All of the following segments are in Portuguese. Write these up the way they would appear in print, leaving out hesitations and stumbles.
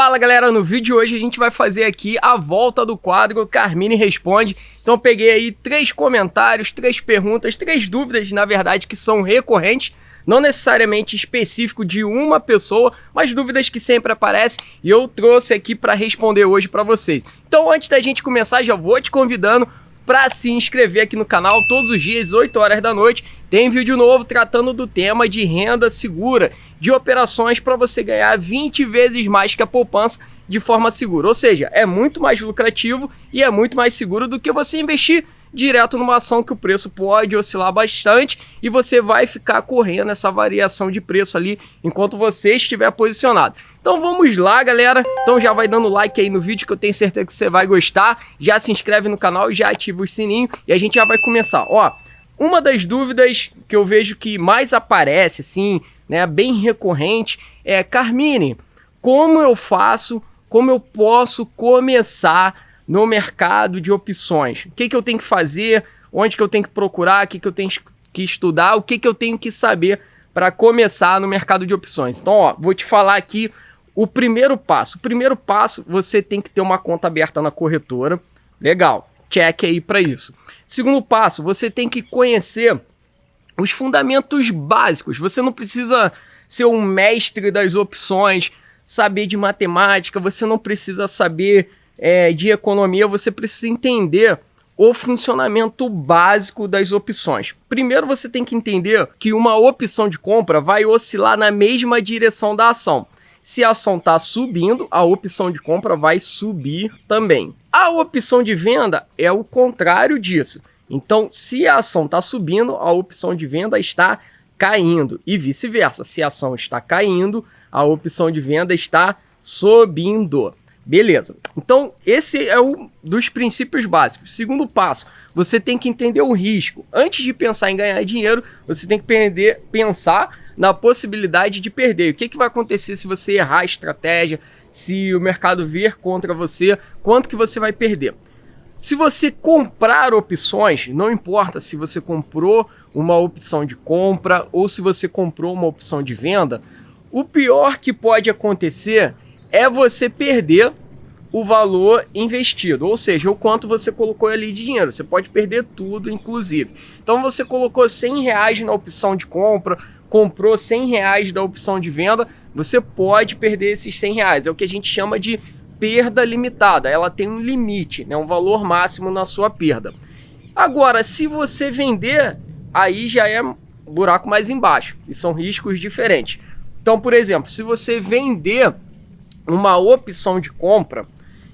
Fala galera, no vídeo de hoje a gente vai fazer aqui a volta do quadro Carmine Responde. Então eu peguei aí 3 comentários, 3 perguntas, 3 dúvidas na verdade que são recorrentes, não necessariamente específico de uma pessoa, mas dúvidas que sempre aparecem e eu trouxe aqui para responder hoje para vocês. Então antes da gente começar já vou te convidando para se inscrever aqui no canal. Todos os dias, 8 horas da noite, tem vídeo novo tratando do tema de renda segura, de operações para você ganhar 20 vezes mais que a poupança de forma segura. Ou seja, é muito mais lucrativo e é muito mais seguro do que você investir direto numa ação que o preço pode oscilar bastante e você vai ficar correndo essa variação de preço ali enquanto você estiver posicionado. Então vamos lá galera, então já vai dando like aí no vídeo que eu tenho certeza que você vai gostar, já se inscreve no canal e já ativa o sininho e a gente já vai começar. Ó, uma das dúvidas que eu vejo que mais aparece assim, né, bem recorrente é: Carmine, como eu faço, como eu posso começar no mercado de opções? O que eu tenho que fazer? Onde que eu tenho que procurar? O que eu tenho que estudar? O que eu tenho que saber para começar no mercado de opções? Então, ó, vou te falar aqui o primeiro passo. O primeiro passo, você tem que ter uma conta aberta na corretora. Legal, check aí para isso. Segundo passo, você tem que conhecer os fundamentos básicos. Você não precisa ser um mestre das opções, saber de matemática, você não precisa saber de economia, você precisa entender o funcionamento básico das opções. Primeiro você tem que entender que uma opção de compra vai oscilar na mesma direção da ação. Se a ação está subindo, a opção de compra vai subir também. A opção de venda é o contrário disso. Então, se a ação está subindo, a opção de venda está caindo e vice-versa. Se a ação está caindo, a opção de venda está subindo. Beleza, então esse é um dos princípios básicos. Segundo passo, você tem que entender o risco. Antes de pensar em ganhar dinheiro, você tem que pensar na possibilidade de perder. O que vai acontecer se você errar a estratégia, se o mercado vir contra você, quanto que você vai perder? Se você comprar opções, não importa se você comprou uma opção de compra ou se você comprou uma opção de venda, o pior que pode acontecer é você perder o valor investido, ou seja, o quanto você colocou ali de dinheiro. Você pode perder tudo, inclusive. Então você colocou R$100 na opção de compra, comprou R$100 da opção de venda, você pode perder esses R$100. É o que a gente chama de perda limitada. Ela tem um limite, né, um valor máximo na sua perda. Agora, se você vender, aí já é um buraco mais embaixo e são riscos diferentes. Então, por exemplo, se você vender uma opção de compra,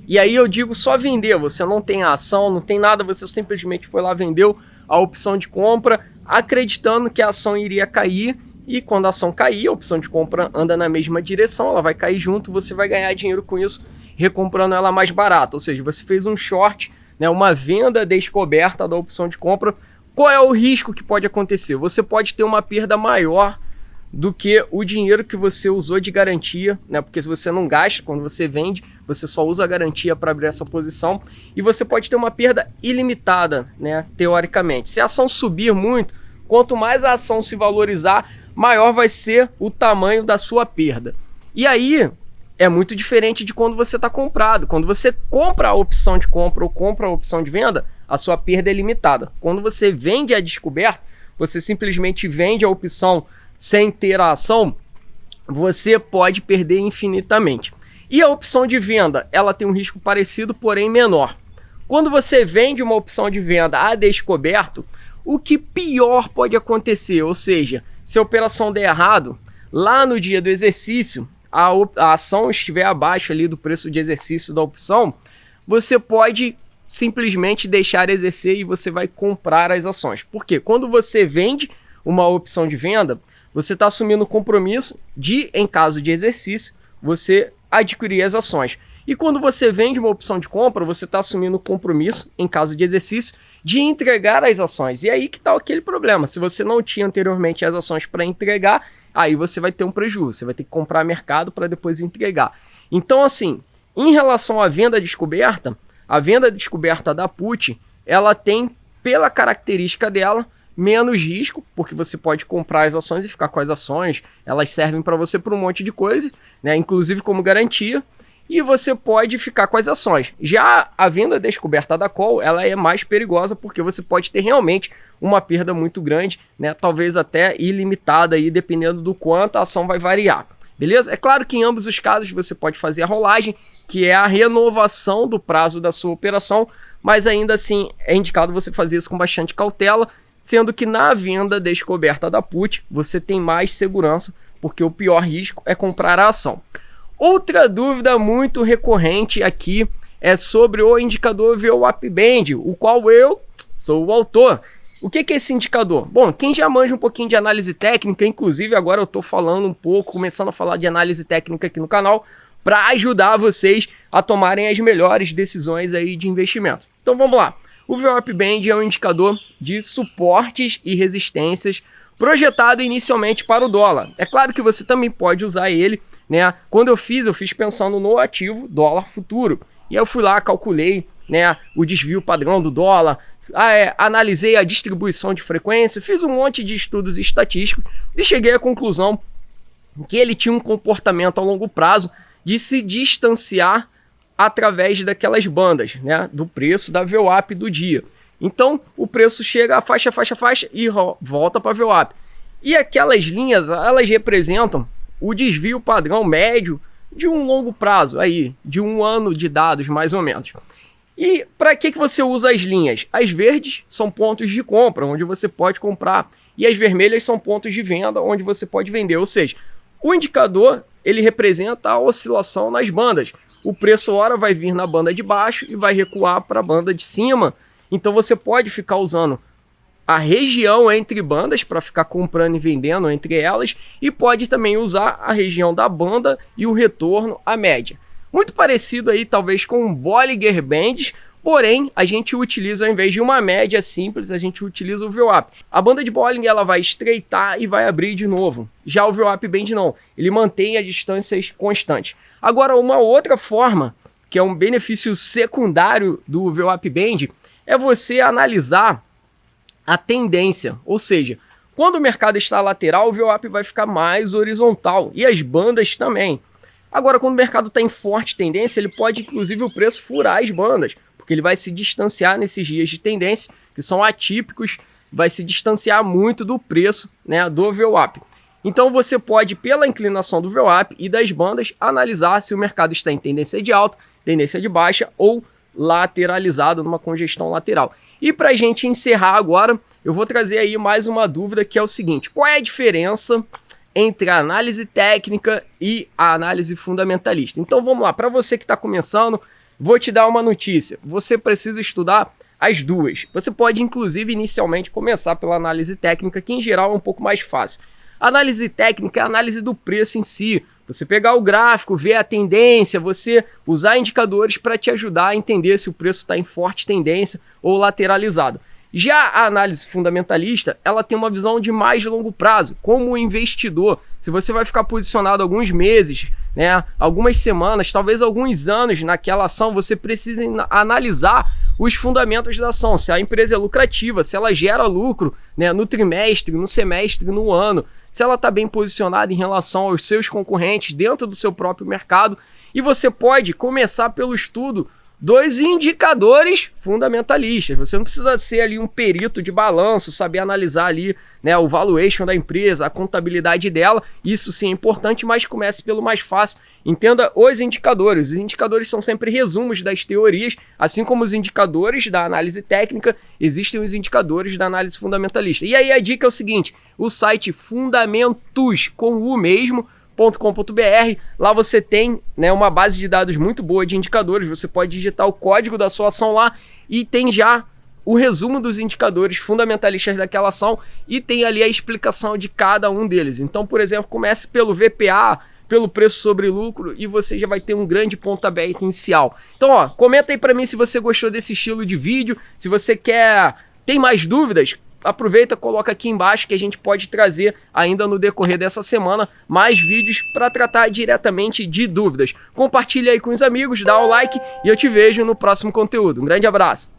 e aí eu digo só vender, você não tem a ação, não tem nada, você simplesmente foi lá, vendeu a opção de compra, acreditando que a ação iria cair, e quando a ação cair, a opção de compra anda na mesma direção, ela vai cair junto, você vai ganhar dinheiro com isso, recomprando ela mais barato. Ou seja, você fez um short, né, uma venda descoberta da opção de compra. Qual é o risco que pode acontecer? Você pode ter uma perda maior do que o dinheiro que você usou de garantia, né? Porque se você não gasta quando você vende, você só usa a garantia para abrir essa posição e você pode ter uma perda ilimitada, né? Teoricamente. Se a ação subir muito, quanto mais a ação se valorizar, maior vai ser o tamanho da sua perda. E aí é muito diferente de quando você está comprado. Quando você compra a opção de compra ou compra a opção de venda, a sua perda é limitada. Quando você vende a descoberta, você simplesmente vende a opção sem ter a ação, você pode perder infinitamente. E a opção de venda, ela tem um risco parecido, porém menor. Quando você vende uma opção de venda a descoberto, o que pior pode acontecer, ou seja, se a operação der errado, lá no dia do exercício, a ação estiver abaixo ali do preço de exercício da opção, você pode simplesmente deixar exercer e você vai comprar as ações. Por quê? Quando você vende uma opção de venda, você está assumindo o compromisso de, em caso de exercício, você adquirir as ações. E quando você vende uma opção de compra, você está assumindo o compromisso, em caso de exercício, de entregar as ações. E aí que está aquele problema. Se você não tinha anteriormente as ações para entregar, aí você vai ter um prejuízo. Você vai ter que comprar mercado para depois entregar. Então, assim, em relação à venda descoberta, a venda descoberta da put, ela tem, pela característica dela, menos risco, porque você pode comprar as ações e ficar com as ações, elas servem para você por um monte de coisa, né? Inclusive como garantia, e você pode ficar com as ações. Já a venda descoberta da call, ela é mais perigosa porque você pode ter realmente uma perda muito grande, né? Talvez até ilimitada aí, dependendo do quanto a ação vai variar. Beleza? É claro que em ambos os casos você pode fazer a rolagem, que é a renovação do prazo da sua operação, mas ainda assim é indicado você fazer isso com bastante cautela, sendo que na venda descoberta da put você tem mais segurança, porque o pior risco é comprar a ação. Outra dúvida muito recorrente aqui é sobre o indicador VWAP Band, o qual eu sou o autor. O que é esse indicador? Bom, quem já manja um pouquinho de análise técnica, inclusive agora eu estou falando um pouco, começando a falar de análise técnica aqui no canal, para ajudar vocês a tomarem as melhores decisões aí de investimento. Então vamos lá. O VWAP Band é um indicador de suportes e resistências projetado inicialmente para o dólar. É claro que você também pode usar ele, né? Quando eu fiz pensando no ativo dólar futuro. E aí eu fui lá, calculei, né, o desvio padrão do dólar, analisei a distribuição de frequência, fiz um monte de estudos estatísticos e cheguei à conclusão que ele tinha um comportamento a longo prazo de se distanciar através daquelas bandas, né, do preço da VWAP do dia. Então o preço chega a faixa e volta para a VWAP. E aquelas linhas, elas representam o desvio padrão médio de um longo prazo, aí, de um ano de dados mais ou menos. E para que você usa as linhas? As verdes são pontos de compra, onde você pode comprar, e as vermelhas são pontos de venda, onde você pode vender. Ou seja, o indicador ele representa a oscilação nas bandas. O preço hora vai vir na banda de baixo e vai recuar para a banda de cima. Então você pode ficar usando a região entre bandas para ficar comprando e vendendo entre elas, e pode também usar a região da banda e o retorno à média. Muito parecido aí talvez com Bollinger Bands, porém a gente utiliza, ao invés de uma média simples, a gente utiliza o VWAP. A banda de Bollinger ela vai estreitar e vai abrir de novo. Já o VWAP Band não, ele mantém as distâncias constantes. Agora uma outra forma, que é um benefício secundário do VWAP Band, é você analisar a tendência, ou seja, quando o mercado está lateral, o VWAP vai ficar mais horizontal e as bandas também. Agora, quando o mercado está em forte tendência, ele pode, inclusive, o preço furar as bandas, porque ele vai se distanciar nesses dias de tendência, que são atípicos, vai se distanciar muito do preço, né, do VWAP. Então, você pode, pela inclinação do VWAP e das bandas, analisar se o mercado está em tendência de alta, tendência de baixa ou lateralizado, numa congestão lateral. E para a gente encerrar agora, eu vou trazer aí mais uma dúvida, que é o seguinte: qual é a diferença entre a análise técnica e a análise fundamentalista? Então vamos lá, para você que está começando, vou te dar uma notícia. Você precisa estudar as duas. Você pode, inclusive, inicialmente começar pela análise técnica, que em geral é um pouco mais fácil. A análise técnica é a análise do preço em si. Você pegar o gráfico, ver a tendência, você usar indicadores para te ajudar a entender se o preço está em forte tendência ou lateralizado. Já a análise fundamentalista, ela tem uma visão de mais longo prazo, como investidor. Se você vai ficar posicionado alguns meses, né, algumas semanas, talvez alguns anos naquela ação, você precisa analisar os fundamentos da ação, se a empresa é lucrativa, se ela gera lucro, né, no trimestre, no semestre, no ano, se ela está bem posicionada em relação aos seus concorrentes dentro do seu próprio mercado. E você pode começar pelo estudo dos indicadores fundamentalistas. Você não precisa ser ali um perito de balanço, saber analisar ali, né, o valuation da empresa, a contabilidade dela. Isso sim é importante, mas comece pelo mais fácil. Entenda os indicadores. Os indicadores são sempre resumos das teorias, assim como os indicadores da análise técnica, existem os indicadores da análise fundamentalista. E aí a dica é o seguinte: o site Fundamentos, com o mesmo, .com.br, lá você tem, né, uma base de dados muito boa de indicadores. Você pode digitar o código da sua ação lá e tem já o resumo dos indicadores fundamentalistas daquela ação e tem ali a explicação de cada um deles. Então, por exemplo, comece pelo VPA, pelo preço sobre lucro, e você já vai ter um grande pontapé inicial. Então, ó, comenta aí para mim se você gostou desse estilo de vídeo, se você tem mais dúvidas, aproveita, coloca aqui embaixo que a gente pode trazer ainda no decorrer dessa semana mais vídeos para tratar diretamente de dúvidas. Compartilha aí com os amigos, dá o like e eu te vejo no próximo conteúdo. Um grande abraço!